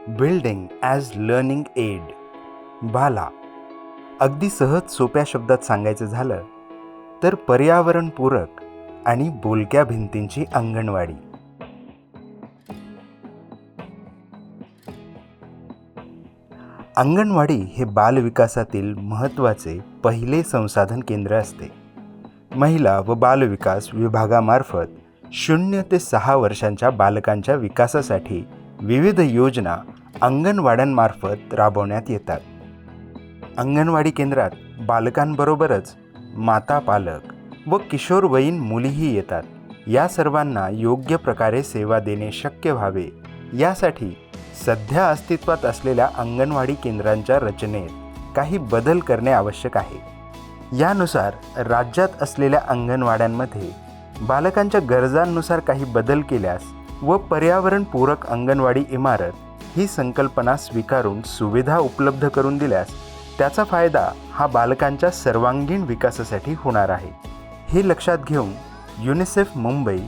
Building as learning aid. BaLA. अगदी सहज सोप्या शब्दात सांगायचं झालं तर पर्यावरणपूरक आणि बोलक्या भिंतींची अंगणवाडी. अंगणवाडी हे बालविकासातील महत्त्वाचे पहिले संसाधन केंद्र असते. महिला व बालविकास विभागामार्फत 0 ते 6 वर्षांच्या बालकांच्या विकासासाठी विविध योजना अंगणवाड्यांमार्फत राबवण्यात येतात. अंगणवाडी केंद्रात बालकांबरोबरच माता पालक व किशोरवयीन मुलीही येतात. या सर्वांना योग्य प्रकारे सेवा देणे शक्य व्हावे यासाठी सध्या अस्तित्वात असलेल्या अंगणवाडी केंद्रांच्या रचनेत काही बदल करणे आवश्यक आहे. यानुसार राज्यात असलेल्या अंगणवाड्यांमध्ये बालकांच्या गरजांनुसार काही बदल केल्यास व पर्यावरणपूरक अंगणवाडी इमारत ही संकल्पना स्वीकारून सुविधा उपलब्ध करून दिल्यास त्याचा फायदा हा बालकांच्या सर्वांगीण विकासासाठी होणार आहे. हे लक्षात घेऊन युनिसेफ मुंबई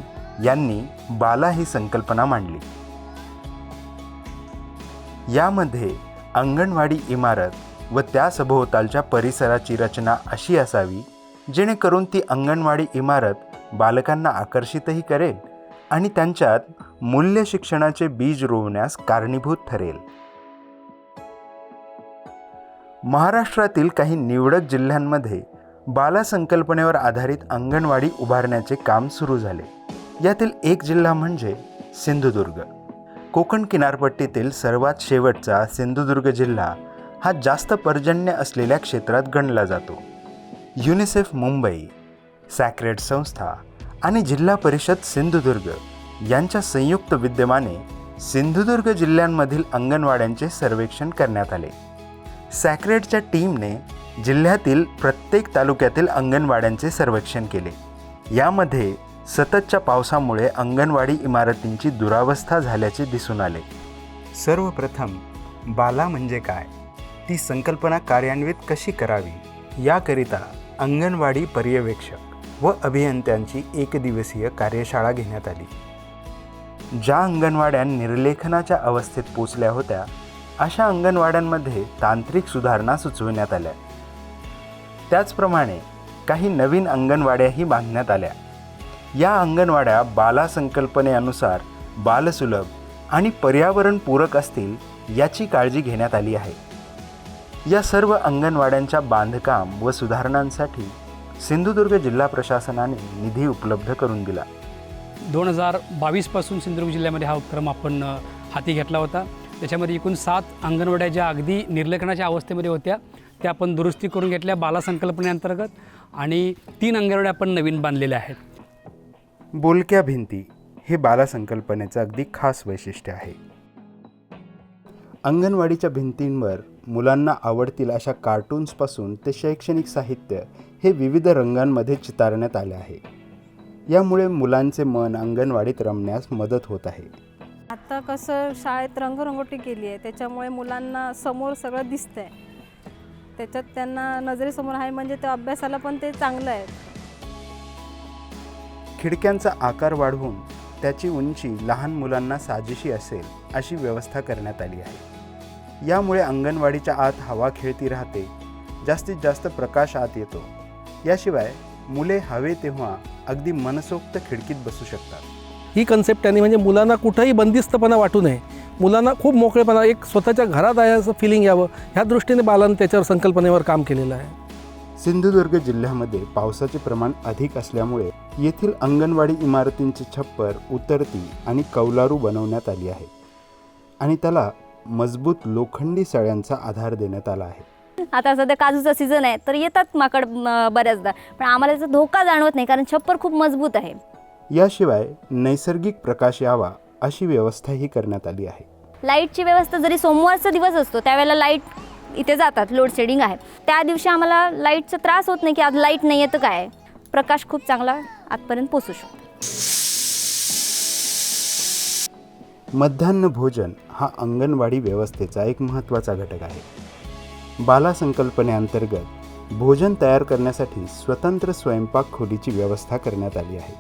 यांनी बाला ही संकल्पना मांडली. यामध्ये अंगणवाडी इमारत व त्या सभोवतालच्या परिसराची रचना अशी असावी जेणेकरून ती अंगणवाडी इमारत बालकांना आकर्षितही करेल आणि त्यांच्यात मूल्य शिक्षणाचे बीज रोवण्यास कारणीभूत ठरेल. महाराष्ट्रातील काही निवडक जिल्ह्यांमध्ये बाला संकल्पनेवर आधारित अंगणवाडी उभारण्याचे काम सुरू झाले. यातील एक जिल्हा म्हणजे सिंधुदुर्ग. कोकण किनारपट्टीतील सर्वात शेवटचा सिंधुदुर्ग जिल्हा हा जास्त पर्जन्य असलेल्या क्षेत्रात गणला जातो. युनिसेफ मुंबई, सॅक्रेड संस्था आणि जिल्हा परिषद सिंधुदुर्ग यांच्या संयुक्त विद्यमाने सिंधुदुर्ग जिल्ह्यांमधील अंगणवाड्यांचे सर्वेक्षण करण्यात आले. सॅक्रेडच्या टीमने जिल्ह्यातील प्रत्येक तालुक्यातील अंगणवाड्यांचे सर्वेक्षण केले. यामध्ये सततच्या पावसामुळे अंगणवाडी इमारतींची दुरावस्था झाल्याचे दिसून आले. सर्वप्रथम बाला म्हणजे काय, ती संकल्पना कार्यान्वित कशी करावी याकरिता अंगणवाडी पर्यवेक्षक व अभियंत्यांची एकदिवसीय कार्यशाळा घेण्यात आली. ज्या अंगणवाड्या निर्लेखनाच्या अवस्थेत पोचल्या होत्या अशा अंगणवाड्यांमध्ये तांत्रिक सुधारणा सुचविण्यात आल्या. त्याचप्रमाणे काही नवीन अंगणवाड्याही बांधण्यात आल्या. या अंगणवाड्या बाला संकल्पनेनुसार बालसुलभ आणि पर्यावरणपूरक असतील याची काळजी घेण्यात आली आहे. या सर्व अंगणवाड्यांच्या बांधकाम व सुधारणांसाठी सिंधुदुर्ग जिल्हा प्रशासनाने निधी उपलब्ध करून दिला. 2022 पासून सिंधुदुर्ग जिल्ह्यामध्ये हा उपक्रम आपण हाती घेतला होता. त्याच्यामध्ये एकूण 7 अंगणवाड्या ज्या अगदी निर्लेखनाच्या अवस्थेमध्ये होत्या त्या आपण दुरुस्ती करून घेतल्या बाला संकल्पनेअंतर्गत आणि 3 अंगणवाड्या आपण नवीन बांधलेल्या आहेत. बोलक्या भिंती हे बाला संकल्पनेचं अगदी खास वैशिष्ट्य आहे. अंगणवाडीच्या भिंतींवर मुलांना आवडतील अशा कार्टून्सपासून ते शैक्षणिक साहित्य हे विविध रंगांमध्ये चितारण्यात आले आहे. यामुळे मुलांचे मन अंगणवाडीत रमण्यास मदत होत आहे. आता कसं शाळेत रंगरंगोटी केली आहे त्याच्यामुळे मुलांना समोर सगळं दिसतंय. त्याच्यात त्यांना नजरेसमोर आहे म्हणजे ते अभ्यासाला पण ते चांगलं आहे. खिडक्यांचा आकार वाढवून त्याची उंची लहान मुलांना साजेशी असेल अशी व्यवस्था करण्यात आली आहे. यामुळे अंगणवाडीच्या आत हवा खेळती राहते, जास्तीत जास्त प्रकाश आत येतो. याशिवाय मुले हवे तेव्हा अगदी मनसोक्त खिडकीत बसू शकतात. ही कन्सेप्ट त्यांनी म्हणजे मुलांना कुठंही बंदिस्तपणा वाटू नये, मुलांना खूप मोकळेपणा एक स्वतःच्या घरात आहे असं फिलिंग यावं ह्या दृष्टीने बालांनी त्याच्यावर संकल्पनेवर काम केलेलं आहे. सिंधुदुर्ग जिल्ह्यामध्ये पावसाचे प्रमाण अधिक असल्यामुळे येथील अंगणवाडी इमारतींची छप्पर उतरती आणि कौलारू बनवण्यात आली आहे आणि त्याला मजबूत लोखंडी सळ्यांचा आधार देण्यात आला आहे. आता सध्या काजूचा सीझन आहे तर येतात माकड बऱ्याचदा, पण आम्हाला त्याचा धोका जाणवत नाही कारण छप्पर खूप मजबूत आहे. याशिवाय नैसर्गिक प्रकाश यावा अशी व्यवस्थाही करण्यात आली आहे. लाईटची व्यवस्था जरी सोमवारचा दिवस असतो त्यावेळेला लाईट इथे जातात, लोड शेडिंग आहे, त्या दिवशी आम्हाला लाईटचा त्रास होत नाही की आज लाईट नाही आहे तर काय, प्रकाश खूप चांगला आतपर्यंत पोचू शकतो. मध्यान्ह भोजन हा अंगणवाडी व्यवस्थेचा एक महत्त्वाचा घटक आहे. बाला संकल्पनेअंतर्गत भोजन तयार करण्यासाठी स्वतंत्र स्वयंपाक खोलीची व्यवस्था करण्यात आली आहे.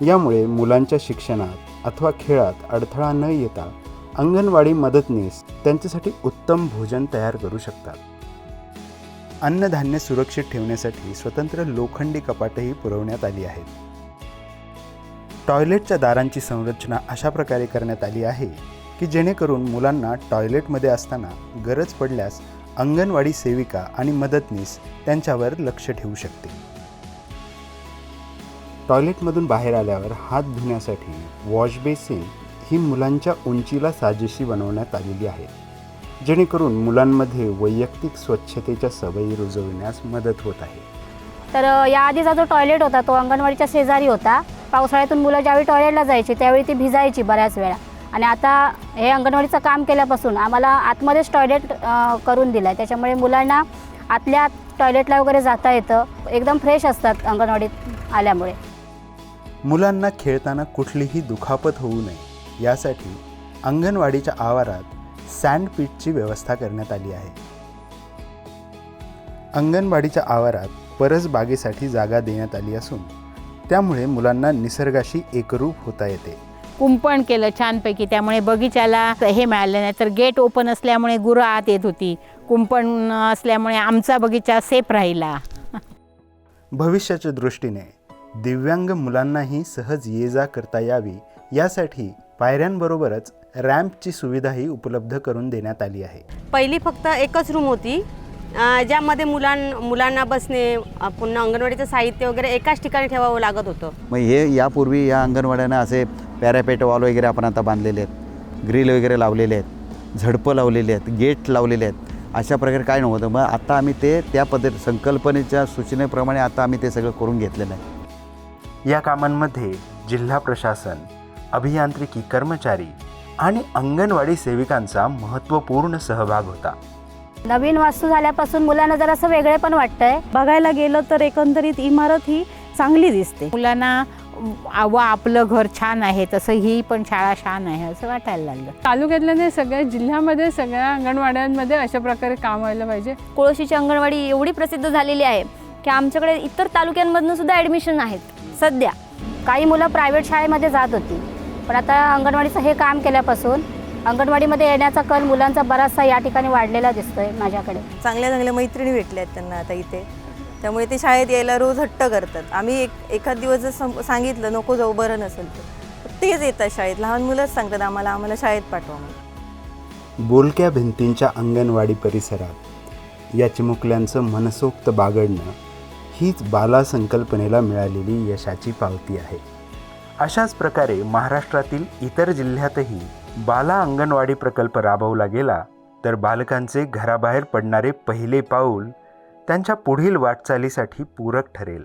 「 यामुळे मुलांच्या शिक्षणात अथवा खेळात अडथळा न येता मुले आनंदाने जेवू शकतात. 」 याशिवाय मुले हवे तेव्हा अगदी मनसोक्त खिडकीत बसू शकतात. ही कन्सेप्ट त्यांनी म्हणजे मुलांना कुठंही बंदिस्तपणा वाटू नये, मुलांना खूप मोकळेपणा एक स्वतःच्या घरात आहे असं फिलिंग यावं ह्या दृष्टीने बालांनी त्याच्यावर संकल्पनेवर काम केलेलं आहे. अंगणवाडी मदतनीस त्यांच्यासाठी उत्तम भोजन तयार करू शकतात. अन्नधान्य सुरक्षित ठेवण्यासाठी स्वतंत्र लोखंडी कपाटही पुरवण्यात आली आहेत. टॉयलेटच्या दारांची संरचना अशा प्रकारे करण्यात आली आहे की जेणेकरून मुलांना टॉयलेटमध्ये असताना गरज पडल्यास अंगणवाडी सेविका आणि मदतनीस त्यांच्यावर लक्ष ठेवू शकते. टॉयलेटमधून बाहेर आल्यावर हात धुण्यासाठी वॉश बेसिन ही मुलांच्या उंचीला साजेशी बनवण्यात आलेली आहे, जेणेकरून मुलांमध्ये वैयक्तिक स्वच्छतेच्या सवयी रुजवण्यास मदत होत आहे. तर याआधीचा जो टॉयलेट होता तो अंगणवाडीच्या शेजारी होता. पावसाळ्यातून मुलं ज्यावेळी टॉयलेटला जायची त्यावेळी ती भिजायची बऱ्याच वेळा. आणि आता हे अंगणवाडीचं काम केल्यापासून आम्हाला आतमध्येच टॉयलेट करून दिलं आहे. त्याच्यामुळे मुलांना आतल्या टॉयलेटला वगैरे जाता येतं. एकदम फ्रेश असतात अंगणवाडीत आल्यामुळे. मुलांना खेळताना कुठलीही दुखापत होऊ नये यासाठी अंगणवाडीच्या आवारात सँडपीटची व्यवस्था करण्यात आली आहे. अंगणवाडीच्या आवारात परसबागेसाठी जागा देण्यात आली असून त्यामुळे मुलांना निसर्गाशी एकरूप होता येते. कुंपण केलं छानपैकी, त्यामुळे बगीच्याला हे मिळालं नाही. तर गेट ओपन असल्यामुळे गुरं आत येत होती. कुंपण असल्यामुळे आमचा बगीचा सेफ राहिला. भविष्याच्या दृष्टीने दिव्यांग मुलांनाही सहज ये जा करता यावी यासाठी पायऱ्यांबरोबरच रॅम्पची सुविधाही उपलब्ध करून देण्यात आली आहे. पहिली फक्त एकच रूम होती ज्यामध्ये मुलांना बसणे, पुन्हा अंगणवाडीचं साहित्य वगैरे एकाच ठिकाणी ठेवावं लागत होतं. मग हे यापूर्वी या अंगणवाड्यांना असे पॅरापेट वॉल वगैरे आपण आता बांधलेले आहेत, ग्रिल वगैरे लावलेले आहेत, झडपं लावलेले आहेत, गेट लावलेले आहेत. अशा प्रकारे काय नव्हतं. मग आता आम्ही ते त्या पद्धती संकल्पनेच्या सूचनेप्रमाणे आता आम्ही ते सगळं करून घेतलेलं आहे. या कामांमध्ये जिल्हा प्रशासन, अभियांत्रिकी कर्मचारी आणि अंगणवाडी सेविकांचा महत्त्वपूर्ण सहभाग होता. नवीन वास्तू झाल्यापासून मुलांना जरासं वेगळे पण वाटतंय. बघायला गेलं तर एकंदरीत इमारत ही चांगली दिसते. मुलांना आपलं घर छान आहे तसं ही पण शाळा छान आहे असं वाटायला लागलं. तालुक्यातल्या नाही, सगळ्या जिल्ह्यामध्ये सगळ्या अंगणवाड्यांमध्ये अशा प्रकारे काम व्हायला पाहिजे. कोळशीची अंगणवाडी एवढी प्रसिद्ध झालेली आहे की आमच्याकडे इतर तालुक्यांमधून सुद्धा ॲडमिशन आहेत सध्या. काही मुलं प्रायव्हेट शाळेमध्ये जात होती, पण आता अंगणवाडीचं हे काम केल्यापासून अंगणवाडीमध्ये येण्याचा कल मुलांचा बराचसा या ठिकाणी वाढलेला दिसतोय माझ्याकडे. चांगल्या चांगल्या मैत्रिणी भेटल्या आहेत त्यांना आता इथे, त्यामुळे ते शाळेत यायला रोज हट्ट करतात. आम्ही एखाद दिवस जर सांगितलं नको जाऊ बरं नसेल तर तेच येतात शाळेत. लहान मुलंच सांगतात आम्हाला शाळेत पाठवा म्हणून. बोलक्या भिंतींच्या अंगणवाडी परिसरात या चिमुकल्यांचं मनसोक्त बागडणं हीच बाला संकल्पनेला मिळालेली यशाची पावती आहे. अशाच प्रकारे महाराष्ट्रातील इतर जिल्ह्यातही बाला अंगणवाडी प्रकल्प राबवला गेला तर बालकांचे घराबाहेर पडणारे पहिले पाऊल त्यांच्या पुढील वाटचालीसाठी पूरक ठरेल.